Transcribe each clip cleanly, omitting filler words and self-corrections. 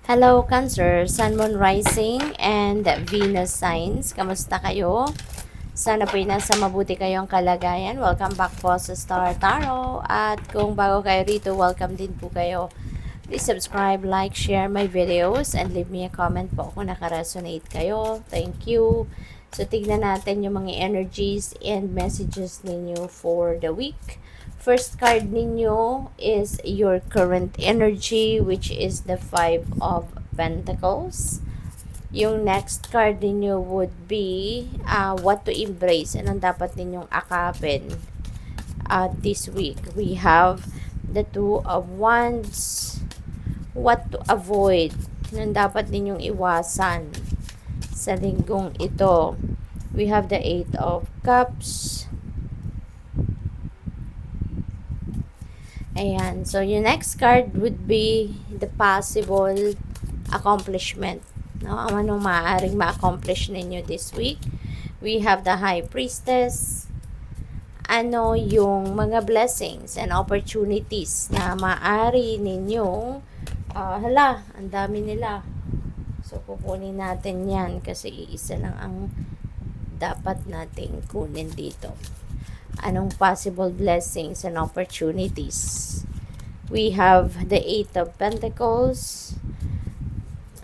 Hello, Cancer, Sun, Moon, Rising, and Venus signs. Kamusta kayo? Sana po'y nasa mabuti kayong kalagayan. Welcome back po sa Star Tarot. At kung bago kayo rito, welcome din po kayo. Please subscribe, like, share my videos, and leave me a comment po kung nakaresonate kayo. Thank you. So, tignan natin yung mga energies and messages ninyo for the week. First card ninyo is your current energy, which is the Five of Pentacles. Yung next card ninyo would be what to embrace. Anong dapat ninyong akapin this week. We have the Two of Wands. What to avoid. Anong dapat ninyong iwasan sa linggong ito. We have the Eight of Cups. Ayan. So, yung next card would be the possible accomplishment. No? Anong maaaring ma-accomplish ninyo this week? We have the High Priestess. Ano yung mga blessings and opportunities na maaari ninyong ang dami nila. So, kukunin natin yan kasi iisa lang ang dapat nating kunin dito. Anong possible blessings and opportunities? We have the Eight of Pentacles.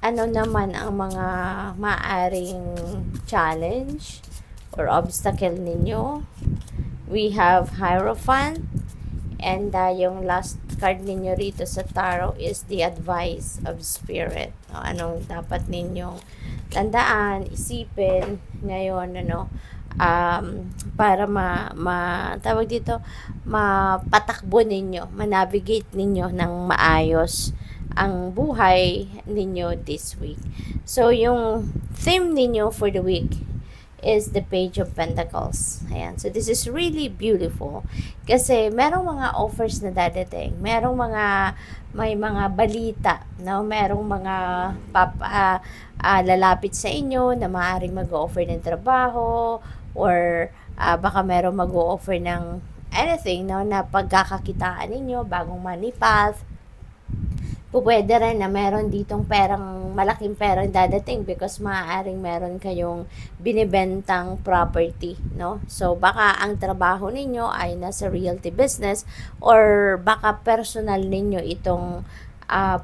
Ano naman ang mga maaring challenge or obstacle ninyo? We have Hierophant. And yung last card ninyo rito sa Tarot is the Advice of Spirit. Anong dapat ninyong tandaan, isipin ngayon, para tawag dito, mapatakbo ninyo, manavigate ninyo ng maayos ang buhay ninyo this week. So, yung theme ninyo for the week is the Page of Pentacles. Ayan. So, this is really beautiful. Kasi, merong mga offers na dadating. May mga balita, no? Merong mga lalapit sa inyo na maaaring mag-offer ng trabaho or baka merong mag-offer ng anything, no? Na pagkakakitaan ninyo, bagong money path. Pwede rin na meron ditong malaking perang dadating because maaaring meron kayong binibentang property, no? So, baka ang trabaho ninyo ay nasa realty business or baka personal ninyo itong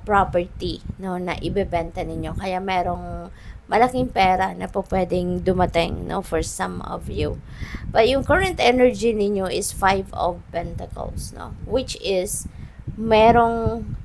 property, no, na ibebenta ninyo. Kaya merong malaking pera na pwedeng dumating, no, for some of you. But yung current energy ninyo is Five of Pentacles, no, which is merong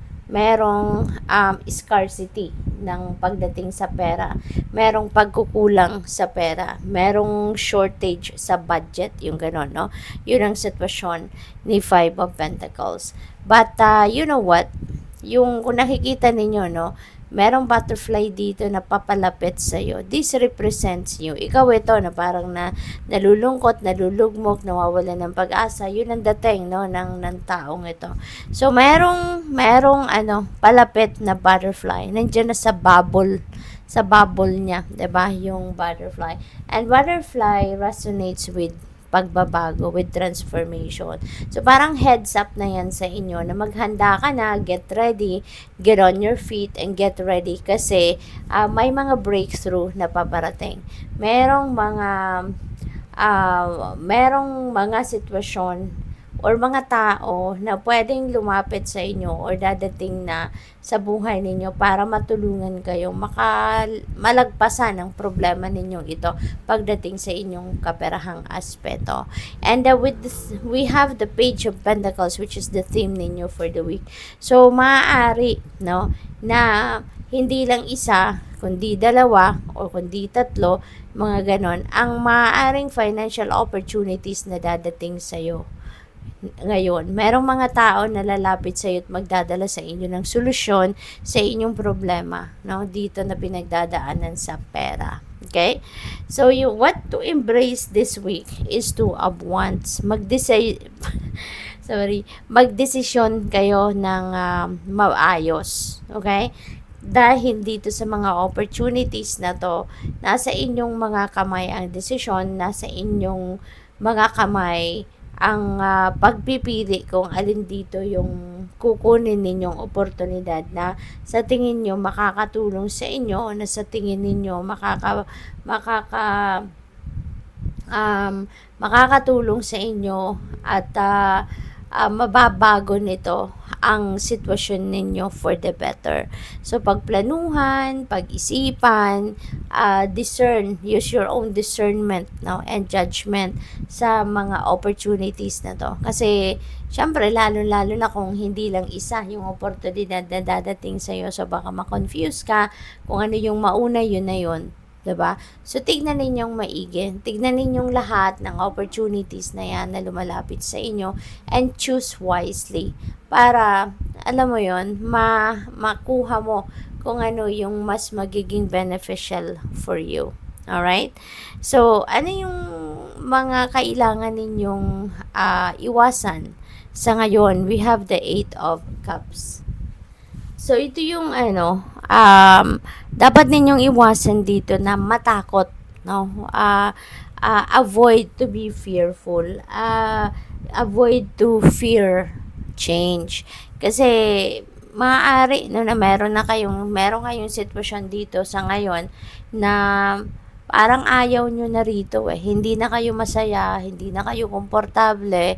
scarcity ng pagdating sa pera. Merong pagkukulang sa pera. Merong shortage sa budget, yung gano'n, no? Yun ang sitwasyon ni Five of Pentacles. But, you know what? Yung kung nakikita ninyo, no? Merong butterfly dito na papalapit sa'yo. This represents you. Ikaw ito na parang nalulungkot, nalulugmok, nawawala ng pag-asa. Yun ang dating, no, ng taong ito. So, merong palapit na butterfly. Nandiyan na sa bubble niya, 'di ba? Yung butterfly. And butterfly resonates with pagbabago, with transformation. So, parang heads up na yan sa inyo na maghanda ka na, get ready, get on your feet, and get ready kasi may mga breakthrough na paparating. Merong mga sitwasyon or mga tao na pwedeng lumapit sa inyo or dadating na sa buhay ninyo para matulungan kayong malagpasan ang problema ninyong ito pagdating sa inyong kaperahang aspeto. And we have the Page of Pentacles, which is the theme ninyo for the week. So, maaari, no, na hindi lang isa, kundi dalawa, o kundi tatlo, mga ganon, ang maaaring financial opportunities na dadating sa'yo ngayon. Merong mga tao na lalapit sa iyo at magdadala sa inyo ng solusyon sa inyong problema, no? Dito na pinagdadaanan sa pera. Okay? So, what to embrace this week is Two of Wands. Magdesisyon kayo ng maayos. Okay? Dahil dito sa mga opportunities na to, nasa inyong mga kamay ang desisyon, nasa inyong mga kamay pagpipili kung alin dito yung kukunin ninyong oportunidad na sa tingin nyo makakatulong sa inyo, na sa tingin ninyo makakatulong sa inyo at mababago nito ang sitwasyon ninyo for the better. So, pagplanuhan, pag-isipan, use your own discernment, no, and judgment sa mga opportunities na to. Kasi, syempre, lalo na kung hindi lang isa yung oportunidad na dadating sa'yo, so baka ma-confuse ka kung ano yung mauna, yun na yun. Diba? So, tignan ninyong maigi. Tignan ninyong lahat ng opportunities na yan na lumalapit sa inyo and choose wisely para, alam mo yon, makuha mo kung ano yung mas magiging beneficial for you. Alright? So, ano yung mga kailangan ninyong iwasan? Sa ngayon, we have the 8 of Cups. So, ito yung dapat ninyong iwasan dito na matakot, no? Avoid to be fearful. Avoid to fear change. Kasi, maaari, no, na meron kayong sitwasyon dito sa ngayon na parang ayaw nyo na rito Hindi na kayo masaya, hindi na kayo komportable.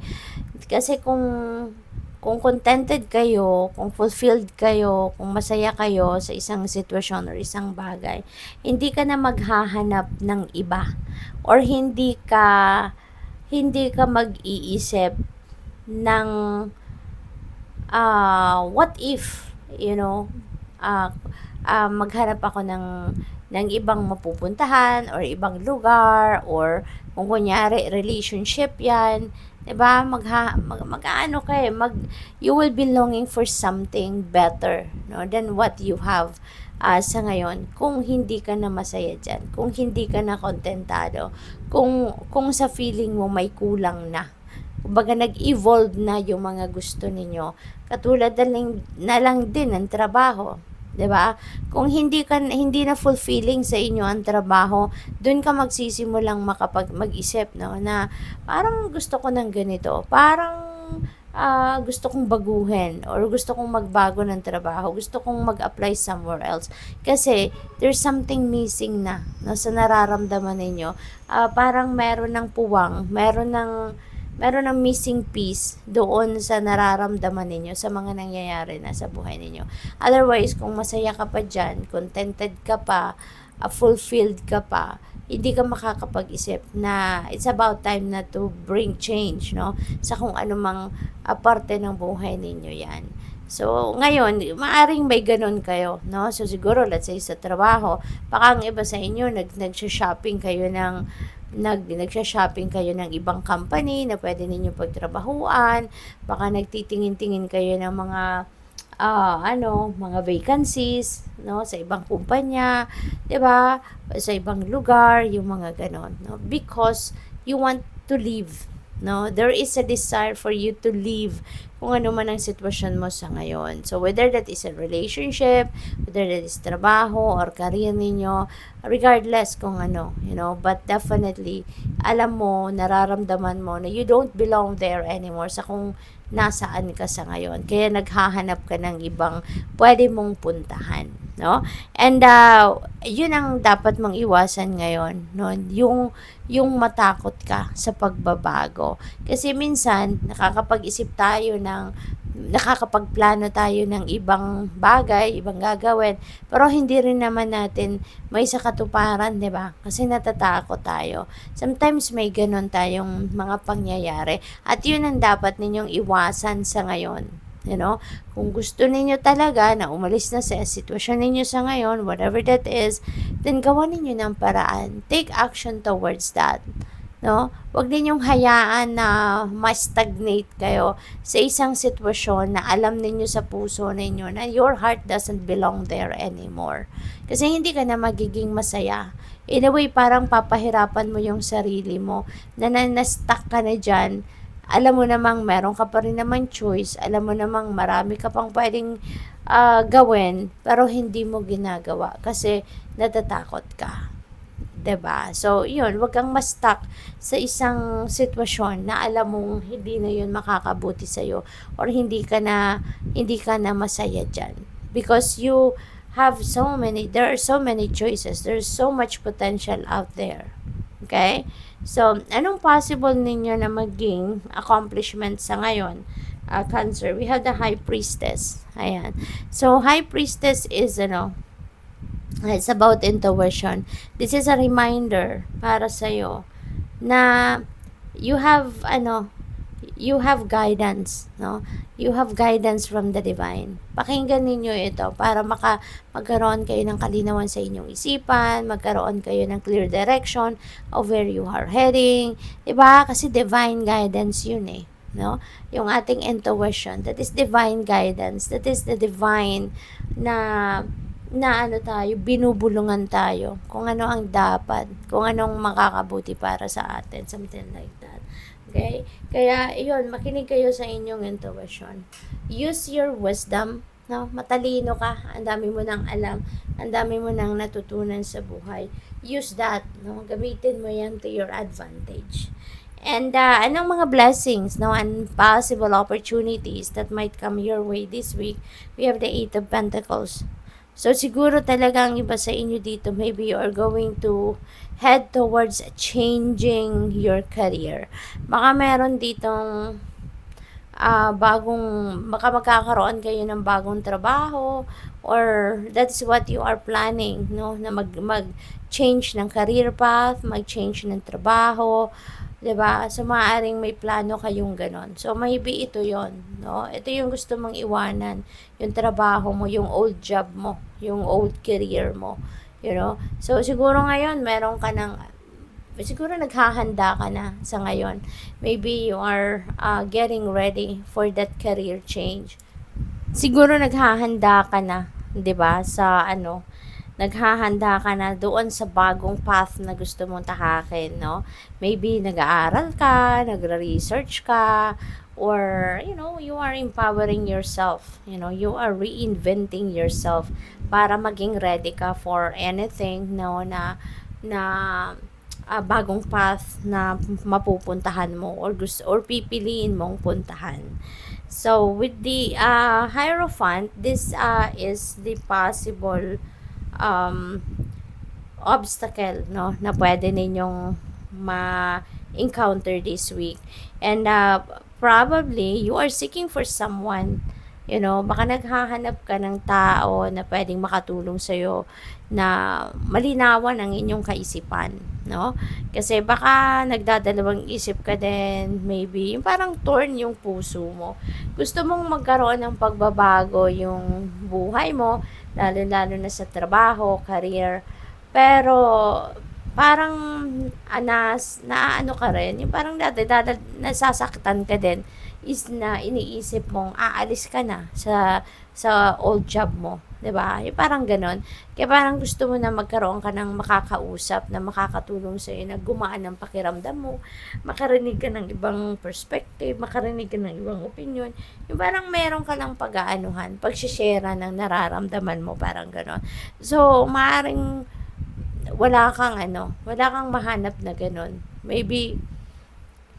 Kasi kung contented kayo, kung fulfilled kayo, kung masaya kayo sa isang sitwasyon or isang bagay, hindi ka na maghahanap ng iba or hindi ka mag-iisip ng what if, maghanap ako ng ibang mapupuntahan or ibang lugar or kung kunyari relationship yan. Diba? You will be longing for something better, no, than what you have sa ngayon. Kung hindi ka na masaya dyan, kung hindi ka na kontentado, kung sa feeling mo may kulang na. Kumbaga nag-evolve na yung mga gusto ninyo. Katulad na lang din ng trabaho. 'Di ba? Kung hindi na fulfilling sa inyo ang trabaho, doon ka magsisimulang mag-isip, no, na parang gusto ko ng ganito, parang gusto kong baguhin or gusto kong magbago ng trabaho, gusto kong mag-apply somewhere else. Kasi there's something missing na, no, sa nararamdaman ninyo. Parang meron ng puwang, meron ng missing piece doon sa nararamdaman ninyo, sa mga nangyayari na sa buhay ninyo. Otherwise, kung masaya ka pa dyan, contented ka pa, fulfilled ka pa, hindi ka makakapag-isip na it's about time na to bring change, no? Sa kung anumang parte ng buhay ninyo yan. So, ngayon, maaring may ganun kayo, no? So, siguro, let's say, sa trabaho, baka ang iba sa inyo, nagsha-shopping kayo ng ibang company na pwede ninyo pagtrabahuan, baka nagtitingin-tingin kayo ng mga mga vacancies, no, sa ibang kumpanya, 'di ba? Sa ibang lugar, yung mga ganon, no? Because you want to live, no? There is a desire for you to live kung ano man ang sitwasyon mo sa ngayon. So, whether that is a relationship, whether that is trabaho or career ninyo, regardless kung ano, but definitely, alam mo, nararamdaman mo na you don't belong there anymore sa kung nasaan ka sa ngayon. Kaya naghahanap ka ng ibang pwede mong puntahan, no? And yun ang dapat mong iwasan ngayon, no? Yung matakot ka sa pagbabago. Kasi minsan nakakapagplano tayo ng ibang bagay, ibang gagawin, pero hindi rin naman natin may sa katuparan, 'di ba? Kasi natatakot tayo. Sometimes may ganun tayong mga pangyayari at yun ang dapat ninyong iwasan sa ngayon. Kung gusto ninyo talaga na umalis na sa sitwasyon ninyo sa ngayon, whatever that is, then gawan ninyo ng paraan. Take action towards that. No? Huwag ninyong hayaan na ma-stagnate kayo sa isang sitwasyon na alam ninyo sa puso ninyo na your heart doesn't belong there anymore. Kasi hindi ka na magiging masaya. In a way, parang papahirapan mo yung sarili mo na na-stuck ka na dyan. Alam mo namang meron ka pa rin naman choice, alam mo namang marami ka pang pwedeng gawin, pero hindi mo ginagawa kasi natatakot ka. 'Diba? So, yun, wag kang ma-stuck sa isang sitwasyon na alam mong hindi na yun makakabuti sa'yo or hindi ka na masaya dyan. Because there are so many choices. There's so much potential out there. Okay? So, anong possible ninyo na maging accomplishment sa ngayon? Cancer, we have the High Priestess. Ayan. So, High Priestess is, it's about intuition. This is a reminder para sa'yo na you have, you have guidance, no? You have guidance from the divine. Pakinggan ninyo ito para magkaroon kayo ng kalinawan sa inyong isipan, magkaroon kayo ng clear direction of where you are heading. Diba? Kasi divine guidance yun eh. No? Yung ating intuition, that is divine guidance. That is the divine na tayo, binubulungan tayo kung ano ang dapat, kung anong makakabuti para sa atin, something like that. Okay? Kaya, yun, makinig kayo sa inyong intuition. Use your wisdom, no? Matalino ka, ang dami mo nang alam, ang dami mo nang natutunan sa buhay. Use that, no? Gamitin mo yan to your advantage. And anong mga blessings, no, and possible opportunities that might come your way this week? We have the Eight of Pentacles. So, siguro talaga ang iba sa inyo dito, maybe you are going to head towards changing your career. Baka meron ditong baka magkakaroon kayo ng bagong trabaho or that's what you are planning, no? Na mag-change ng career path, mag-change ng trabaho, 'di ba? So, maaaring may plano kayong ganon. So, maybe ito yon, no? Ito yung gusto mong iwanan, yung trabaho mo, yung old job mo, yung old career mo, you know? So, siguro ngayon, siguro naghahanda ka na sa ngayon. Maybe you are getting ready for that career change. Siguro naghahanda ka na, 'di ba? Naghahanda ka na doon sa bagong path na gusto mong tahakin, no? Maybe nag-aaral ka, nagre-research ka, or, you are empowering yourself. You are reinventing yourself para maging ready ka for anything, no, na bagong path na mapupuntahan mo or pipiliin mong puntahan. So, with the Hierophant, this is the possible obstacle, no, na pwede ninyong ma-encounter this week. And probably you are seeking for someone, baka naghahanap ka ng tao na pwedeng makatulong sa'yo na malinawan ang inyong kaisipan, no? Kasi baka nagdadalawang isip ka din, maybe yung parang torn yung puso mo. Gusto mong magkaroon ng pagbabago yung buhay mo, lalo na sa trabaho, career, pero parang naano ka rin, yung parang nasasaktan ka din is na iniisip mong aalis ka na sa old job mo, 'di ba? Yung parang ganon. Kaya parang gusto mo na magkaroon ka ng makakausap na makakatulong sa iyo, na gumaan ang pakiramdam mo, makarinig ka ng ibang perspective, makarinig ka ng ibang opinion. Yung parang meron ka lang pag-aanuhan, pag-share ng nararamdaman mo, parang ganon. So, maaring wala kang mahanap na ganon. Maybe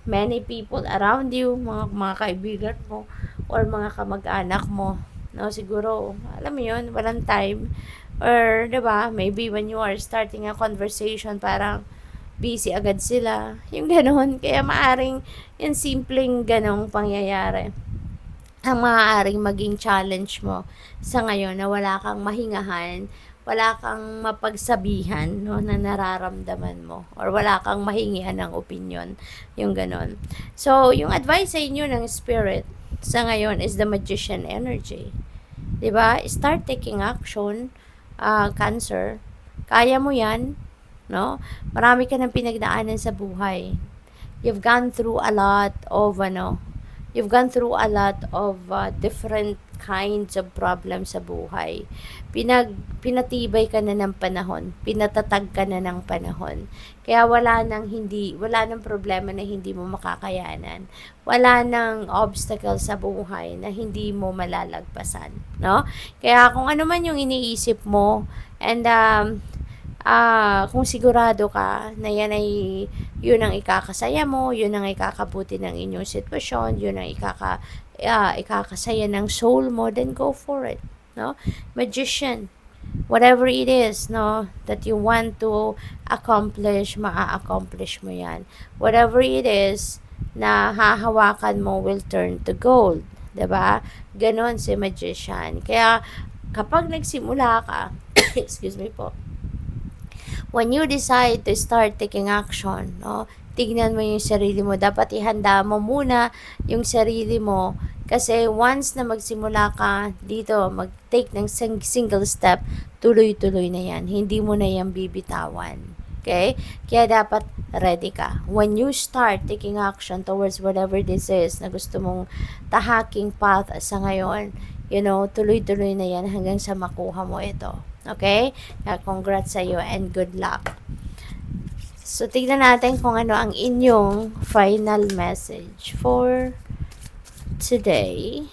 many people around you, mga kaibigan mo or mga kamag-anak mo, no, siguro alam mo yun, walang time, or 'di ba, maybe when you are starting a conversation parang busy agad sila, yung ganoon. Kaya maaring yung simpleng ganong pangyayari ang maaaring maging challenge mo sa ngayon, na wala kang mahingahan, wala kang mapagsabihan, no, na nararamdaman mo, or wala kang mahingian ng opinion, yung ganon. So, yung advice sa inyo ng spirit sa ngayon is the Magician energy. 'Di ba? Start taking action, Cancer. Kaya mo 'yan, no? Marami ka ng pinagdaanan sa buhay. You've gone through a lot of different kinds of problems sa buhay. Pinatibay ka na ng panahon, pinatatag ka na ng panahon. Kaya wala nang problema na hindi mo makakayanan. Wala nang obstacle sa buhay na hindi mo malalagpasan, no? Kaya kung ano man yung iniisip mo, and kung sigurado ka na yan ay yun ang ikakasaya mo, yun ang ikakabuti ng inyong sitwasyon, yun ang ikakasaya ng soul mo, then go for it, no? Magician, whatever it is, no, that you want to accomplish, maa-accomplish mo yan. Whatever it is na hahawakan mo will turn to gold, 'di ba? Ganon si magician. Kaya kapag nagsimula ka, excuse me po, when you decide to start taking action, no, tignan mo yung sarili mo. Dapat ihanda mo muna yung sarili mo. Kasi once na magsimula ka dito, mag-take ng single step, tuloy-tuloy na yan. Hindi mo na yan bibitawan. Okay? Kaya dapat ready ka. When you start taking action towards whatever this is na gusto mong tahaking path sa ngayon, tuloy-tuloy na yan hanggang sa makuha mo ito. Okay? Congrats sa iyo and good luck. So, tignan natin kung ano ang inyong final message for today.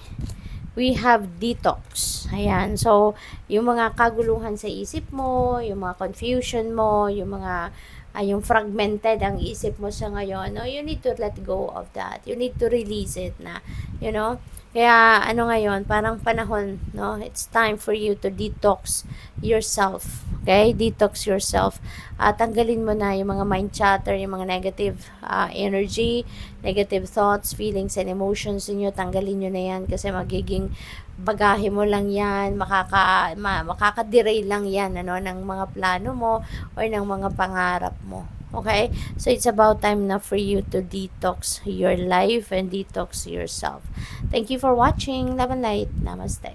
We have detox. Ayan. So, yung mga kaguluhan sa isip mo, yung mga confusion mo, yung mga yung fragmented ang isip mo sa ngayon, no, you need to let go of that. You need to release it na, Kaya ngayon, parang panahon, no? It's time for you to detox yourself. Okay? Detox yourself. Tanggalin mo na yung mga mind chatter, yung mga negative energy, negative thoughts, feelings, and emotions niyo. Tanggalin nyo na yan kasi magiging bagahe mo lang yan, makaka-derail lang yan ng mga plano mo or ng mga pangarap mo. Okay? So, it's about time na for you to detox your life and detox yourself. Thank you for watching. Love and light. Namaste.